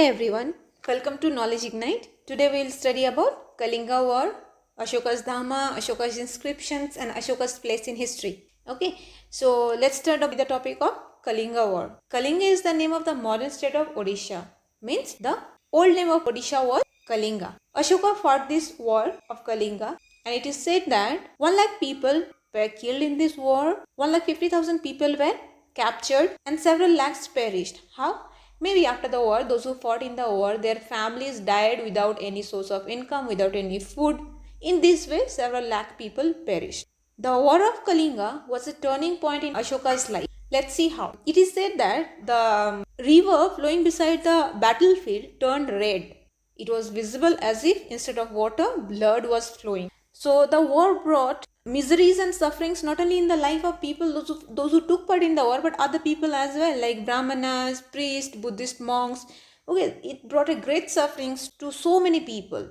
Hey everyone, welcome to Knowledge Ignite. Today we will study about Kalinga War, Ashokas Dhamma, Ashokas Inscriptions and Ashoka's place in history. Okay, so let's start with the topic of Kalinga War. Kalinga is the name of the modern state of Odisha. Means the old name of Odisha was Kalinga. Ashoka fought this war of Kalinga and it is said that 1 lakh people were killed in this war, 1,50,000 people were captured and several lakhs perished. How? Maybe after the war, those who fought in the war, their families died without any source of income, without any food. In this way, several lakh people perished. The War of Kalinga was a turning point in Ashoka's life. Let's see how. It is said that the river flowing beside the battlefield turned red. It was visible as if instead of water, blood was flowing. So the war brought miseries and sufferings not only in the life of people, those who took part in the war, but other people as well, like Brahmanas, priests, Buddhist monks. Okay, it brought a great sufferings to so many people,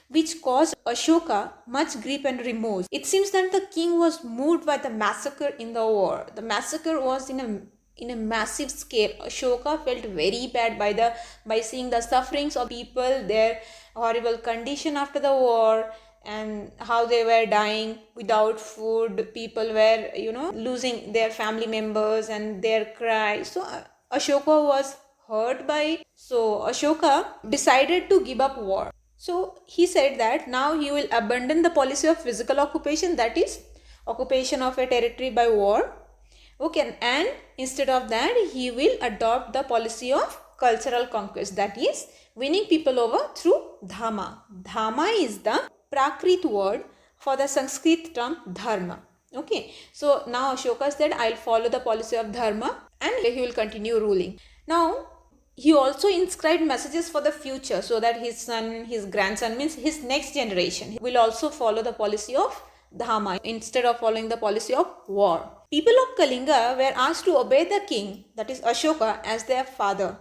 which caused Ashoka much grief and remorse. It seems that the king was moved by the massacre in the war. The massacre was in a massive scale. Ashoka felt very bad by seeing the sufferings of people, their horrible condition after the war, and how they were dying without food. People were losing their family members and their cry. So Ashoka was hurt by it. So Ashoka decided to give up war. So he said that now he will abandon the policy of physical occupation, that is occupation of a territory by war. Okay, and instead of that he will adopt the policy of cultural conquest, that is winning people over through Dhamma. Dhamma is the Prakrit word for the Sanskrit term dharma. Okay, so now Ashoka said, I'll follow the policy of dharma and he will continue ruling. Now he also inscribed messages for the future so that his son, his grandson, means his next generation, will also follow the policy of dharma instead of following the policy of war. People of Kalinga were asked to obey the king, that is Ashoka, as their father.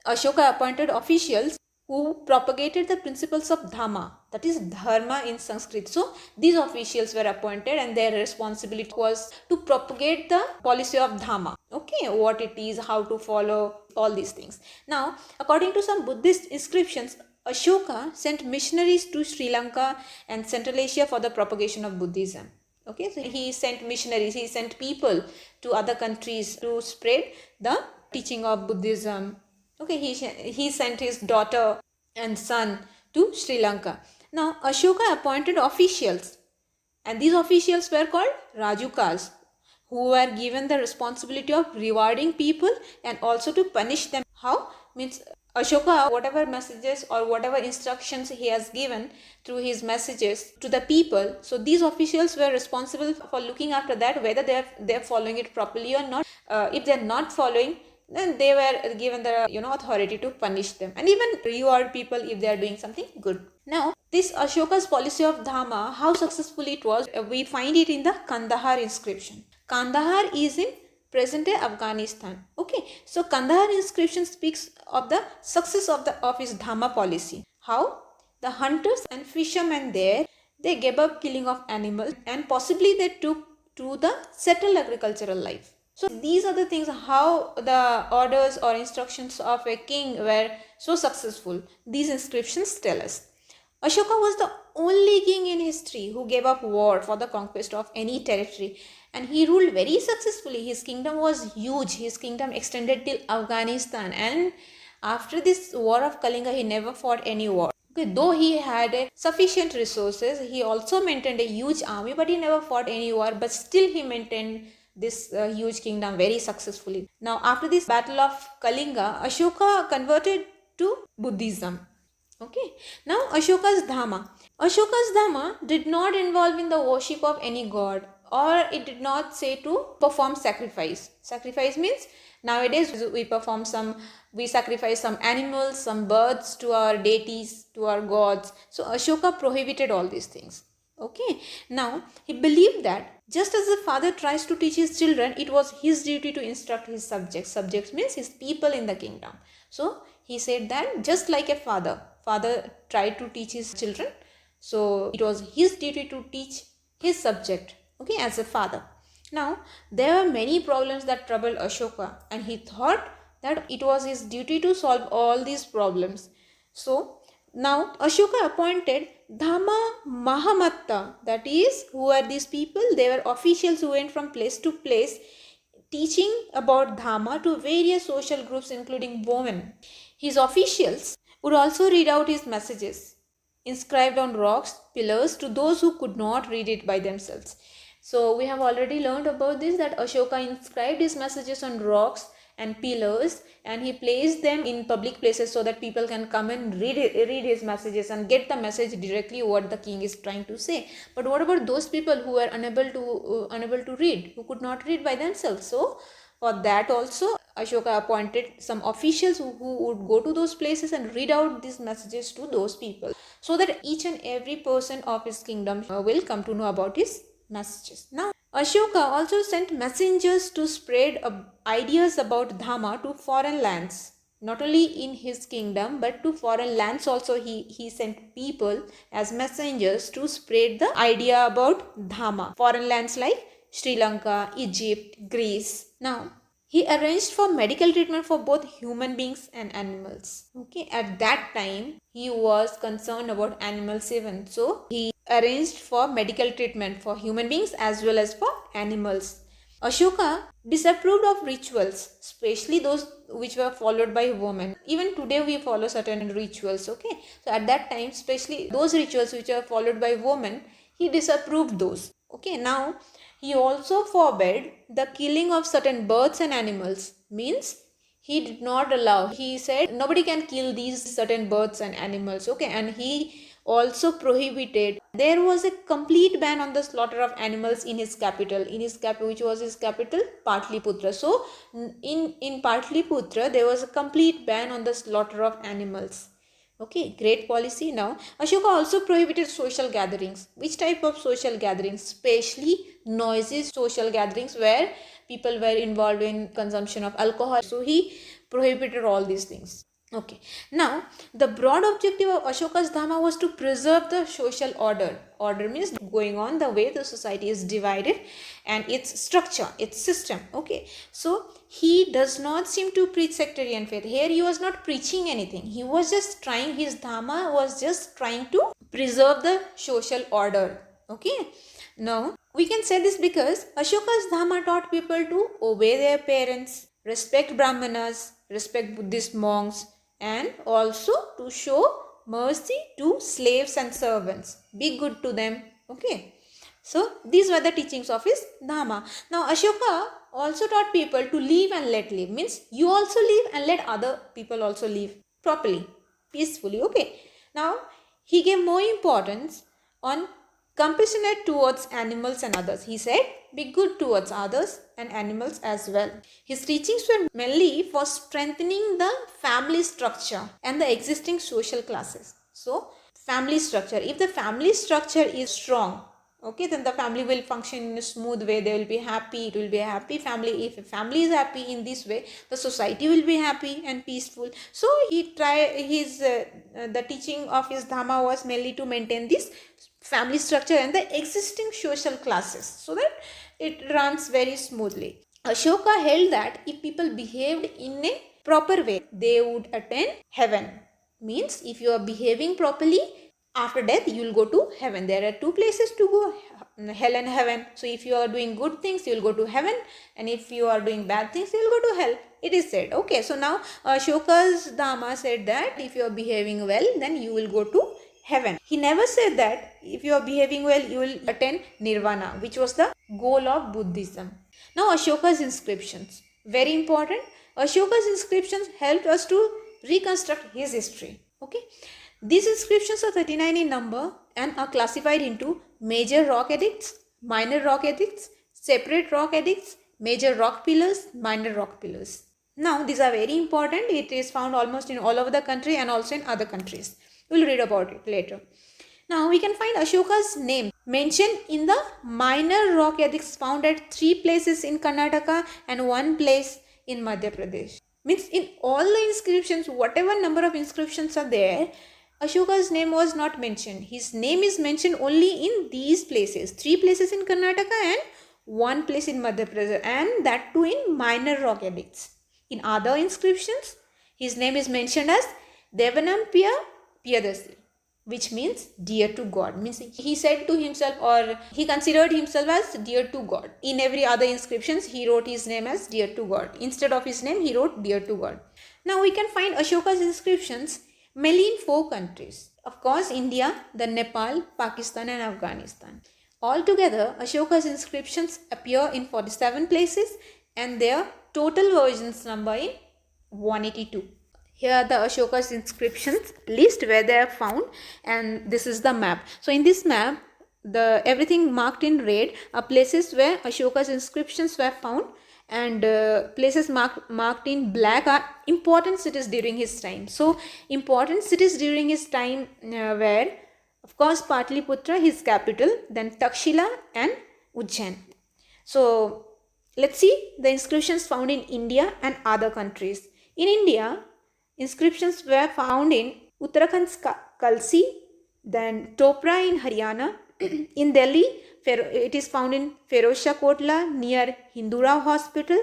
Ashoka appointed officials who propagated the principles of Dhamma, that is Dharma in Sanskrit. So these officials were appointed and their responsibility was to propagate the policy of Dhamma. Okay, what it is, how to follow, all these things. Now, according to some Buddhist inscriptions, Ashoka sent missionaries to Sri Lanka and Central Asia for the propagation of Buddhism. Okay, so he sent missionaries, he sent people to other countries to spread the teaching of Buddhism. Okay, he sent his daughter and son to Sri Lanka. Now, Ashoka appointed officials, and these officials were called Rajukas, who were given the responsibility of rewarding people and also to punish them. How? Means Ashoka, whatever messages or whatever instructions he has given through his messages to the people, so these officials were responsible for looking after that, whether they're following it properly or not. If they're not following, then they were given the authority to punish them and even reward people if they are doing something good. Now, this Ashoka's policy of Dhamma, how successful it was, we find it in the Kandahar inscription. Kandahar is in present-day Afghanistan. Okay, so Kandahar inscription speaks of the success of his Dhamma policy. How? The hunters and fishermen there, they gave up killing of animals and possibly they took to the settled agricultural life. So these are the things, how the orders or instructions of a king were so successful. These inscriptions tell us. Ashoka was the only king in history who gave up war for the conquest of any territory, and he ruled very successfully. His kingdom was huge. His kingdom extended till Afghanistan, and after this war of Kalinga, he never fought any war. Okay, though he had sufficient resources, he also maintained a huge army, but he never fought any war, but still he maintained this huge kingdom very successfully. Now, after this battle of Kalinga, Ashoka converted to Buddhism. Okay. Now, Ashoka's Dhamma. Ashoka's Dhamma did not involve in the worship of any god, or it did not say to perform sacrifice. Sacrifice means nowadays we sacrifice some animals, some birds to our deities, to our gods. So Ashoka prohibited all these things. Okay, now he believed that just as the father tries to teach his children, it was his duty to instruct his subjects. Subjects means his people in the kingdom. So he said that just like a father tried to teach his children, so it was his duty to teach his subject, okay, as a father. Now there were many problems that troubled Ashoka, and he thought that it was his duty to solve all these problems. So now Ashoka appointed Dhamma Mahamatta, that is, who are these people? They were officials who went from place to place teaching about Dhamma to various social groups including women. His officials would also read out his messages inscribed on rocks, pillars to those who could not read it by themselves. So we have already learned about this, that Ashoka inscribed his messages on rocks and pillars, and he placed them in public places so that people can come and read his messages and get the message directly what the king is trying to say. But what about those people who were unable to read, who could not read by themselves? So for that also Ashoka appointed some officials who would go to those places and read out these messages to those people, so that each and every person of his kingdom will come to know about his messages. Now Ashoka also sent messengers to spread ideas about Dhamma to foreign lands. Not only in his kingdom but to foreign lands also he sent people as messengers to spread the idea about Dhamma. Foreign lands like Sri Lanka, Egypt, Greece. Now he arranged for medical treatment for both human beings and animals. Okay, at that time he was concerned about animals even. So he arranged for medical treatment for human beings as well as for animals. Ashoka disapproved of rituals, especially those which were followed by women. Even today we follow certain rituals, okay? So at that time, especially those rituals which are followed by women, he disapproved those. Okay, now he also forbade the killing of certain birds and animals. Means he did not allow. He said nobody can kill these certain birds and animals. Okay, and he also prohibited. There was a complete ban on the slaughter of animals in his capital. Which was his capital? Patliputra. So in Patliputra there was a complete ban on the slaughter of animals. Okay, great policy. Now Ashoka also prohibited social gatherings. Which type of social gatherings? Especially noisy social gatherings where people were involved in consumption of alcohol. So he prohibited all these things. Okay, now the broad objective of Ashoka's Dhamma was to preserve the social order. Order means going on the way the society is divided and its structure, its system. Okay, so he does not seem to preach sectarian faith. Here he was not preaching anything. He was just trying, his Dhamma was just trying to preserve the social order. Okay, now we can say this because Ashoka's Dhamma taught people to obey their parents, respect Brahmanas, respect Buddhist monks, and also to show mercy to slaves and servants. Be good to them. Okay. So these were the teachings of his Dhamma. Now Ashoka also taught people to live and let live. Means you also live and let other people also live properly, peacefully. Okay. Now he gave more importance on compassionate towards animals and others. He said, be good towards others and animals as well. His teachings were mainly for strengthening the family structure and the existing social classes. So, family structure. If the family structure is strong, okay, then the family will function in a smooth way. They will be happy. It will be a happy family. If a family is happy in this way, the society will be happy and peaceful. So, the teaching of his Dhamma was mainly to maintain this family structure and the existing social classes so that it runs very smoothly. Ashoka held that if people behaved in a proper way, they would attain heaven. Means if you are behaving properly, after death you will go to heaven. There are two places to go, hell and heaven. So if you are doing good things, you will go to heaven, and if you are doing bad things, you will go to hell. It is said. Okay, so now Ashoka's Dhamma said that if you are behaving well, then you will go to heaven. He never said that if you are behaving well, you will attain nirvana, which was the goal of Buddhism. Now Ashoka's inscriptions. Very important. Ashoka's inscriptions helped us to reconstruct his history. Okay. These inscriptions are 39 in number and are classified into major rock edicts, minor rock edicts, separate rock edicts, major rock pillars, minor rock pillars. Now these are very important. It is found almost in all over the country and also in other countries. We will read about it later. Now we can find Ashoka's name mentioned in the minor rock edicts found at 3 places in Karnataka and 1 place in Madhya Pradesh. Means in all the inscriptions, whatever number of inscriptions are there, Ashoka's name was not mentioned. His name is mentioned only in these places. 3 places in Karnataka and 1 place in Madhya Pradesh, and that too in minor rock edicts. In other inscriptions, his name is mentioned as Devanam Piya Piyadasi, which means dear to God. Means he said to himself, or he considered himself as dear to God. In every other inscriptions, he wrote his name as dear to God. Instead of his name, he wrote dear to God. Now we can find Ashoka's inscriptions mainly in 4 countries. Of course, India, then Nepal, Pakistan and Afghanistan. Altogether, Ashoka's inscriptions appear in 47 places and their total versions number in 182. Here are the Ashoka's inscriptions list where they are found, and this is the map. So in this map, the everything marked in red are places where Ashoka's inscriptions were found, and places marked in black are important cities during his time. So important cities during his time were, of course, Patliputra, his capital, then Takshila and Ujjain. So let's see the inscriptions found in India and other countries. In India, inscriptions were found in Uttarakhand's Kalsi, then Topra in Haryana. In Delhi, it is found in Ferozshah Kotla near Hindurao Hospital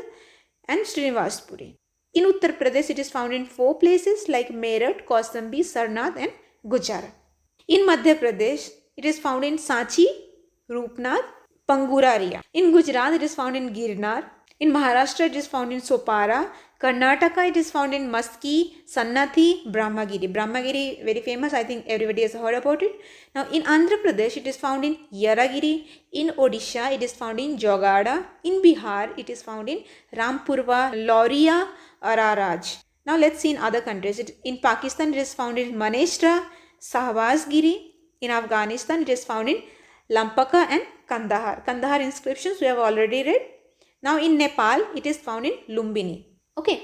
and Srinivaspuri. In Uttar Pradesh, it is found in 4 places like Meerut, Kausambi, Sarnath and Gujarat. In Madhya Pradesh, it is found in Sanchi, Rupnath, Panguraria. In Gujarat, it is found in Girnar. In Maharashtra, it is found in Sopara. Karnataka, it is found in Maski, Sannathi, Brahmagiri. Brahmagiri, very famous. I think everybody has heard about it. Now, in Andhra Pradesh, it is found in Yaragiri. In Odisha, it is found in Jogada. In Bihar, it is found in Rampurva, Lauria, Araraj. Now, let's see in other countries. In Pakistan, it is found in Maneshra, Sahwazgiri. In Afghanistan, it is found in Lampaka and Kandahar. Kandahar inscriptions we have already read. Now, in Nepal, it is found in Lumbini. Okay,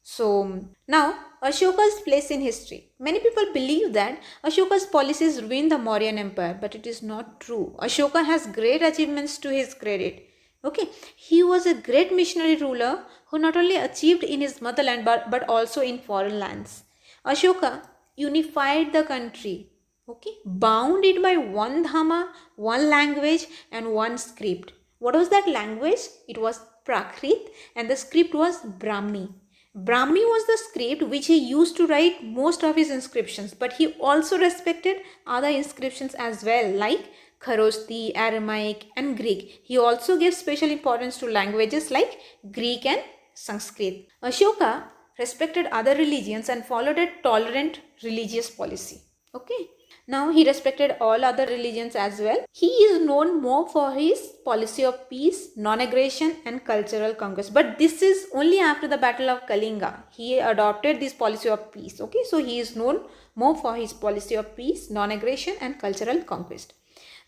so now Ashoka's place in history. Many people believe that Ashoka's policies ruined the Mauryan Empire, but it is not true. Ashoka has great achievements to his credit. Okay, he was a great missionary ruler who not only achieved in his motherland but also in foreign lands. Ashoka unified the country, okay, bound it by one dhamma, one language and one script. What was that language? It was Prakrit and the script was Brahmi. Brahmi was the script which he used to write most of his inscriptions, but he also respected other inscriptions as well, like Kharoshthi, Aramaic and Greek. He also gave special importance to languages like Greek and Sanskrit. Ashoka respected other religions and followed a tolerant religious policy. Okay. Now he respected all other religions as well. He is known more for his policy of peace, non-aggression and cultural conquest. But this is only after the battle of Kalinga. He adopted this policy of peace. Okay, so he is known more for his policy of peace, non-aggression and cultural conquest.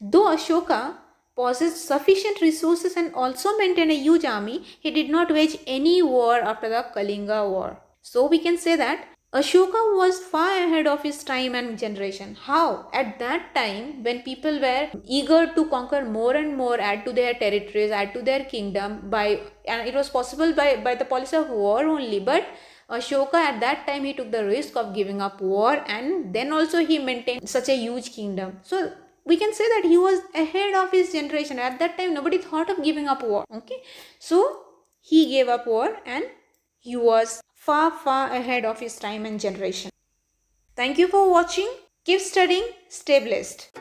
Though Ashoka possessed sufficient resources and also maintained a huge army, he did not wage any war after the Kalinga war. So we can say that Ashoka was far ahead of his time and generation. How? At that time, when people were eager to conquer more and more, add to their territories, add to their kingdom, and it was possible by the policy of war only. But Ashoka at that time, he took the risk of giving up war, and then also he maintained such a huge kingdom. So we can say that he was ahead of his generation. At that time, nobody thought of giving up war. Okay, so he gave up war and he was far ahead of his time and generation. Thank you for watching. Keep studying. Stay blessed.